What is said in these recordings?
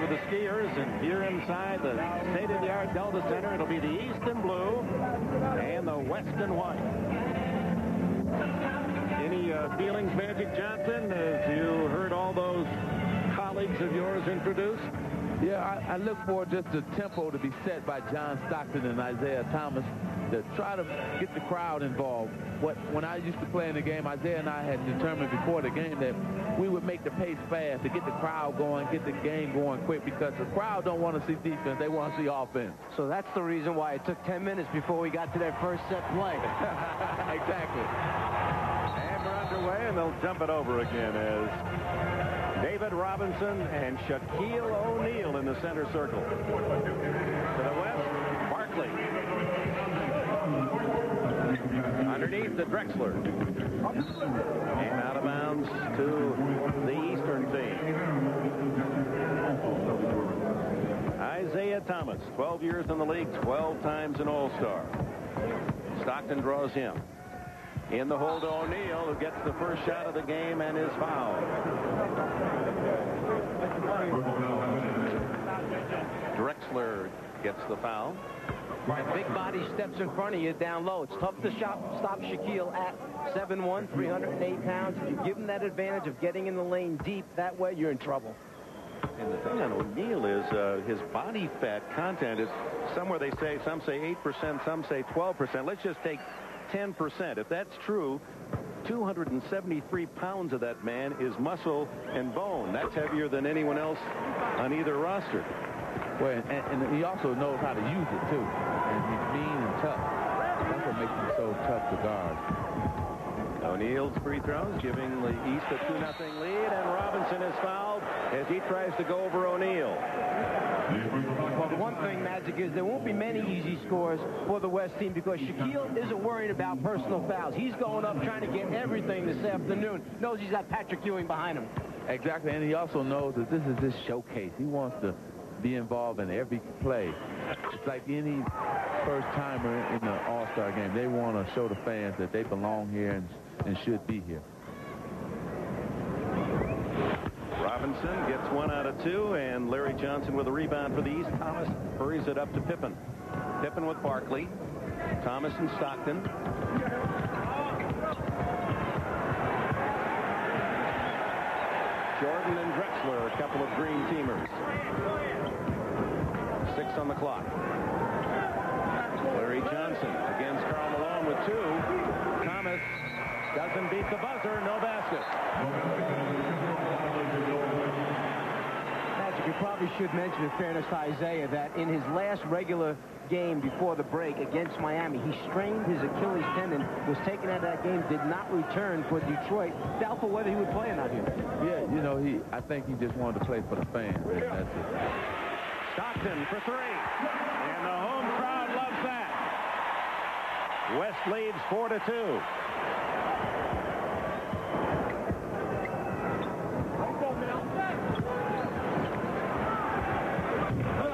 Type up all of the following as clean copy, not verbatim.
for the skiers, and here inside the state-of-the-art Delta Center, it'll be the East in blue and the West in white. Any feelings, Magic Johnson, as you heard all those colleagues of yours introduced? Yeah, I look for just the tempo to be set by John Stockton and Isaiah Thomas to try to get the crowd involved. When I used to play in the game, Isaiah and I had determined before the game that we would make the pace fast to get the crowd going, get the game going quick, because the crowd don't want to see defense, they want to see offense. So that's the reason why it took 10 minutes before we got to that first set play. Exactly. And we're underway, and they'll jump it over again as David Robinson and Shaquille O'Neal in the center circle. To the west, Barkley. Underneath the Drexler. And out of bounds to the Eastern team. Isaiah Thomas, 12 years in the league, 12 times an All-Star. Stockton draws him. In the hole to O'Neal, who gets the first shot of the game and is fouled. Drexler gets the foul. That big body steps in front of you down low. It's tough to stop Shaquille at 7'1", 308 pounds. If you give him that advantage of getting in the lane deep, that way you're in trouble. And the thing on O'Neal is his body fat content is somewhere, they say, some say 8%, some say 12%. Let's just take 10%. If that's true, 273 pounds of that man is muscle and bone. That's heavier than anyone else on either roster. Well, and he also knows how to use it, too. And he's mean and tough. That's what makes him so tough to guard. O'Neal's free throws giving the East a 2-0 lead, and Robinson is fouled as he tries to go over O'Neal. Well, the one thing, Magic, is there won't be many easy scores for the West team because Shaquille isn't worried about personal fouls. He's going up trying to get everything this afternoon. Knows he's got Patrick Ewing behind him. Exactly, and he also knows that this is his showcase. He wants to be involved in every play. It's like any first-timer in the All-Star game. They want to show the fans that they belong here and should be here. Robinson gets 1 out of 2, and Larry Johnson with a rebound for the East. Thomas hurries it up to Pippen. Pippen with Barkley. Thomas and Stockton. Jordan and Drexler, a couple of green teamers. 6 on the clock. Larry Johnson against Karl Malone with 2. Thomas doesn't beat the buzzer. No basket. Magic, you probably should mention, in fairness to Isaiah, that in his last regular game before the break against Miami, he strained his Achilles tendon, was taken out of that game, did not return for Detroit. Doubtful whether he would play or not here. Yeah, you know, I think he just wanted to play for the fans. And that's it. Stockton for 3. And the home crowd loves that. West leads 4-2.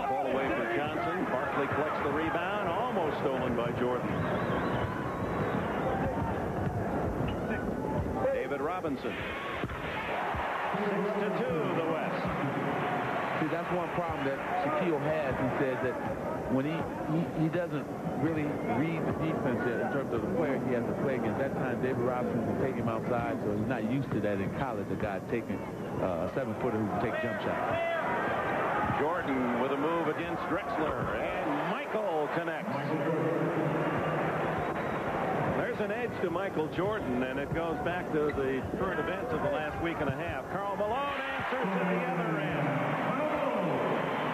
Ball away for Johnson. Barkley collects the rebound. Almost stolen by Jordan. David Robinson. 6-2 the West. See, that's one problem that Shaquille has. He says that when he doesn't really read the defense in terms of the player he has to play against. That time, David Robinson can take him outside, so he's not used to that in college, a guy taking a 7-footer who can take jump shots. Jordan with a move against Drexler, and Michael connects. There's an edge to Michael Jordan, and it goes back to the current events of the last week and a half. Karl Malone answers to the other end.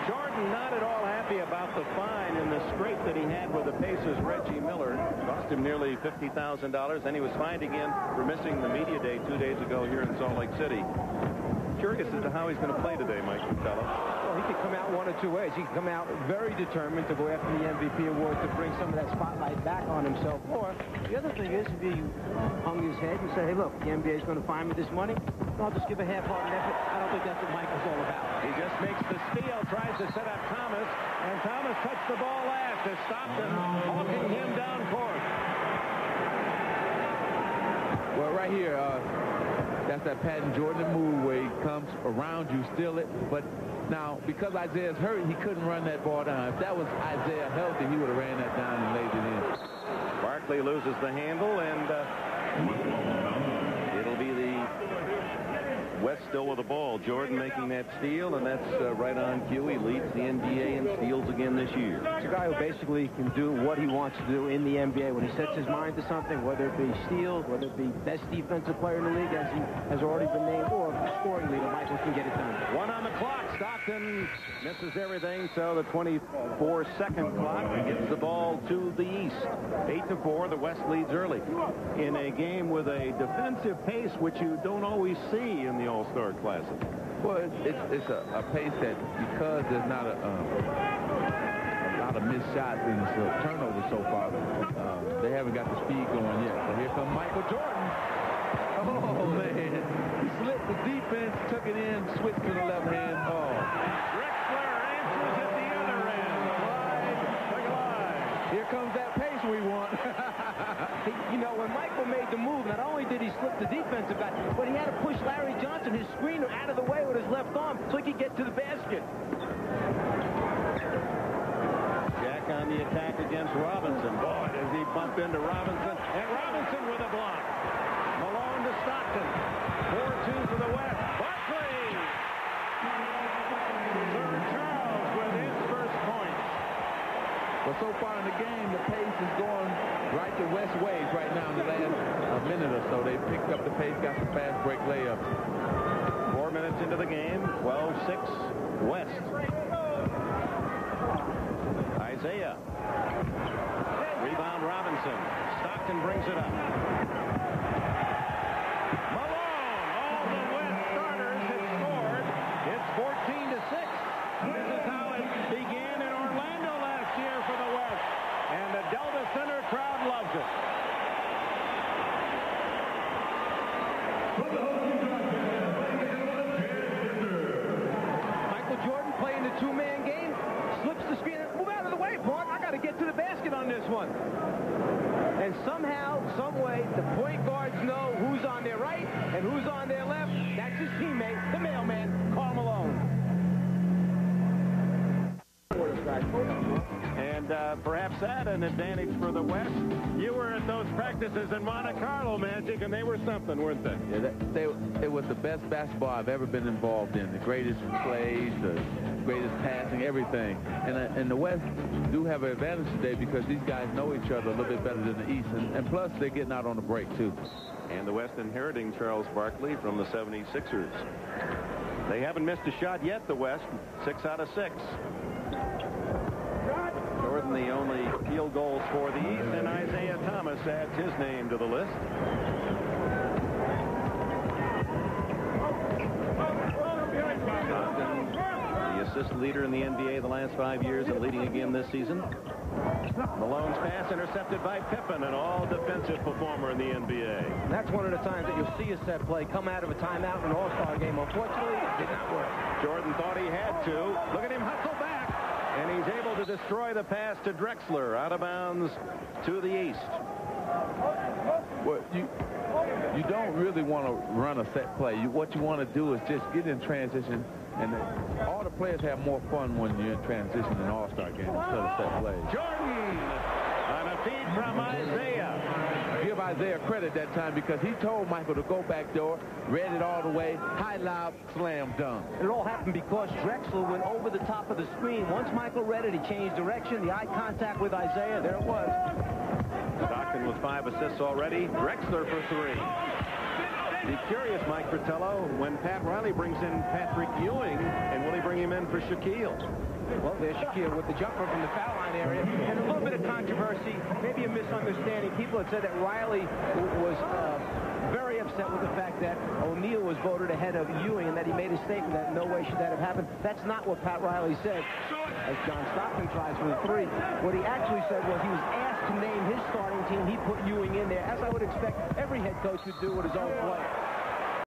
Jordan not at all happy about the fine and the scrape that he had with the Pacers' Reggie Miller. Cost him nearly $50,000. Then he was fined again for missing the media day 2 days ago here in Salt Lake City. Curious as to how he's going to play today, Mike Costello. Well, he could come out one of 2 ways. He could come out very determined to go after the MVP award to bring some of that spotlight back on himself. Or the other thing is, if he hung his head and said, hey, look, the NBA is going to find me this money, I'll just give a half-hearted effort. I don't think that's what Michael's all about. He just makes the steal, tries to set up Thomas, and Thomas touched the ball last as Stockton walking him down court. Well, right here, That's that Patton Jordan move where he comes around you, steal it. But now, because Isaiah's hurt, he couldn't run that ball down. If that was Isaiah healthy, he would have ran that down and laid it in. Barkley loses the handle, and it'll be the West still with the ball. Jordan making that steal, and that's right on cue. He leads the NBA in steals again this year. It's a guy who basically can do what he wants to do in the NBA. When he sets his mind to something, whether it be steals, whether it be best defensive player in the league, as he has already been named, or scoring leader, Michael can get it done. 1 on the clock. Stockton misses everything, so the 24-second clock gets the ball to the East. 8-4, the West leads early in a game with a defensive pace which you don't always see in the All-Star Classic. Well, it's a pace that, because there's not a lot of missed shots and turnovers so far, they haven't got the speed going yet. So here comes Michael Jordan. Oh, man. He slipped the defense, took it in, switched to the left hand. Oh. Drexler answers at the other end. Here comes that pace we want. You know, when Michael made the move, not only did he slip the defensive guy, but he had to push Larry Johnson, his screener, out of the way with his left arm so he could get to the basket. Jack on the attack against Robinson. Boy, does he bump into Robinson. And Robinson with a block. Malone to Stockton. 4-2 for the West. Barkley! Sir Charles with his first point. Well, so far in the game, the pace is going right to West ways right now in the last minute or so. They picked up the pace, got some fast break layups. 4 minutes into the game, 12-6 West. Isaiah. Rebound Robinson. Stockton brings it up. Malone. All the West starters have scored. It's 14-6. This is how it began in Orlando last year for the West. And the Delta Center crowd loves it. Michael Jordan playing the two-man game, slips the screen. Move out of the way, Bart. I got to get to the basket on this one. And somehow, some way, the point guards know who's on their right and who's on their left. That's his teammate, the mailman, Karl Malone. And perhaps that an advantage for the West. You were at those practices in Monte Carlo, Magic, and they were something, weren't they? Yeah, it was the best basketball I've ever been involved in. The greatest plays, the greatest passing, everything. And the West do have an advantage today because these guys know each other a little bit better than the East. And plus, they're getting out on the break, too. And the West inheriting Charles Barkley from the 76ers. They haven't missed a shot yet, the West. 6 out of 6. Jordan the only field goals for the East, and Isaiah Thomas adds his name to the list. Stockton, the assist leader in the NBA the last 5 years and leading again this season. Malone's pass intercepted by Pippen, an all-defensive performer in the NBA. That's one of the times that you'll see a set play come out of a timeout in an all-star game. Unfortunately, it did not work. Jordan thought he had to. Look at him hustle back. And he's able to destroy the pass to Drexler, out of bounds to the East. Well, you don't really want to run a set play. What you want to do is just get in transition, and all the players have more fun when you're in transition in all-star games instead of set plays. Jordan on a feed from Isaiah. Give Isaiah credit that time because he told Michael to go back door, read it all the way, high lob, slam dunk. It all happened because Drexler went over the top of the screen. Once Michael read it, he changed direction. The eye contact with Isaiah, there it was. Stockton with 5 assists already. Drexler for 3. Be curious, Mike Fratello, when Pat Riley brings in Patrick Ewing, and will he bring him in for Shaquille? Well, there's Shaquille with the jumper from the foul line area. And a little bit of controversy, maybe a misunderstanding. People had said that Riley was very upset with the fact that O'Neal was voted ahead of Ewing and that he made a statement that no way should that have happened. That's not what Pat Riley said. As John Stockton tries for the 3. What he actually said was he was asked to name his starting team. He put Ewing in there, as I would expect every head coach would do with his own player.